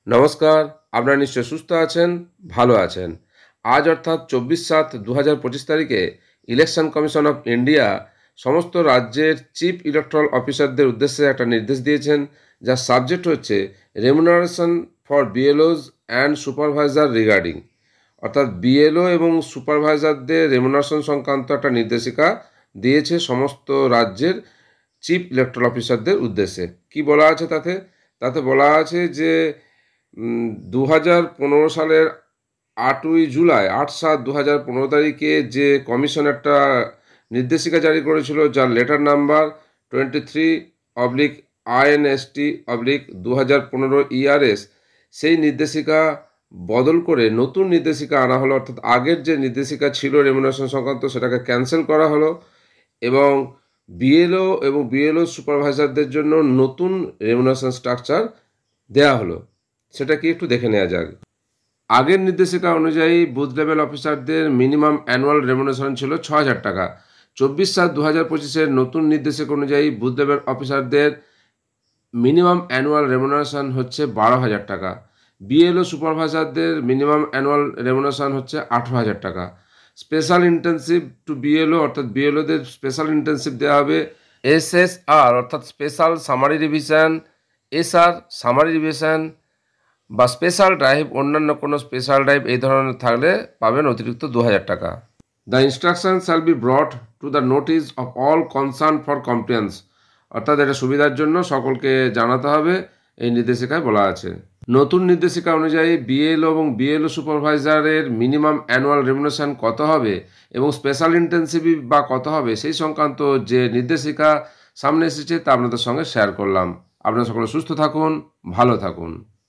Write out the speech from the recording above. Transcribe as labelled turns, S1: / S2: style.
S1: নমস্কার, আপনারা নিশ্চয় সুস্থ আছেন, ভালো আছেন। আজ অর্থাৎ 24/7/2025 তারিখে ইলেকশন কমিশন অফ ইন্ডিয়া সমস্ত রাজ্যের চিফ ইলেকটরাল অফিসারদের উদ্দেশ্যে একটা নির্দেশ দিয়েছেন, যার সাবজেক্ট হচ্ছে remuneration for BLOs and supervisor regarding. অর্থাৎ বিএলও এবং সুপারভাইজারদের রেমুনারেশন সংক্রান্ত একটা নির্দেশিকা দিয়েছে সমস্ত রাজ্যের চিফ ইলেকটরাল অফিসারদের উদ্দেশ্যে। কি বলা আছে তাতে? তাতে বলা আছে যে 2015 সালের 8 7 2015 তারিখে যে কমিশন একটা নির্দেশিকা জারি করেছিল, যার লেটার নাম্বার 23/INST/2015 ERS, সেই নির্দেশিকা বদল করে নতুন নির্দেশিকা আনা হলো। অর্থাৎ আগের যে নির্দেশিকা ছিল রেমুনারেশন সংক্রান্ত, সেটাকে ক্যান্সেল করা হলো এবং বিএলও এবং বিএলও সুপারভাইজারদের জন্য নতুন রেমুনারেশন স্ট্রাকচার দেয়া হলো। সেটা কি একটু দেখে নেওয়া যাক। আগের নির্দেশিকা অনুযায়ী বুথ লেভেল অফিসারদের মিনিমাম অ্যানুয়াল রেমুনারেশন ছিল 6,000 টাকা। 24/7/2025 নতুন নির্দেশিকা অনুযায়ী বুথ লেভেল অফিসারদের মিনিমাম অ্যানুয়াল রেমুনারেশন হচ্ছে 12,000 টাকা। বিএলও সুপারভাইজারদের মিনিমাম অ্যানুয়াল রেমুনারেশন হচ্ছে 18,000 টাকা। স্পেশাল ইন্টেনসিভ টু বিএলও, অর্থাৎ বিএলওদের স্পেশাল ইন্টেনসিভ দেওয়া হবে এসএসআর, অর্থাৎ special summary revision, SR summary revision বা স্পেশাল ড্রাইভ, অন্যান্য কোনো স্পেশাল ড্রাইভ এই ধরনের থাকলে পাবেন অতিরিক্ত 2,000 টাকা। The instruction shall be brought to the notice of all concern for compliance, অর্থাৎ এটা সুবিধার জন্য সকলকে জানাতে হবে, এই নির্দেশিকায় বলা আছে। নতুন নির্দেশিকা অনুযায়ী বিএলও এবং বিএলও সুপারভাইজারের মিনিমাম অ্যানুয়াল রেমুনারেশন কত হবে এবং স্পেশাল ইন্টেনসিভ বা কত হবে, সেই সংক্রান্ত যে নির্দেশিকা সামনে এসেছে তা আপনাদের সঙ্গে শেয়ার করলাম। আপনারা সকলে সুস্থ থাকুন, ভালো থাকুন।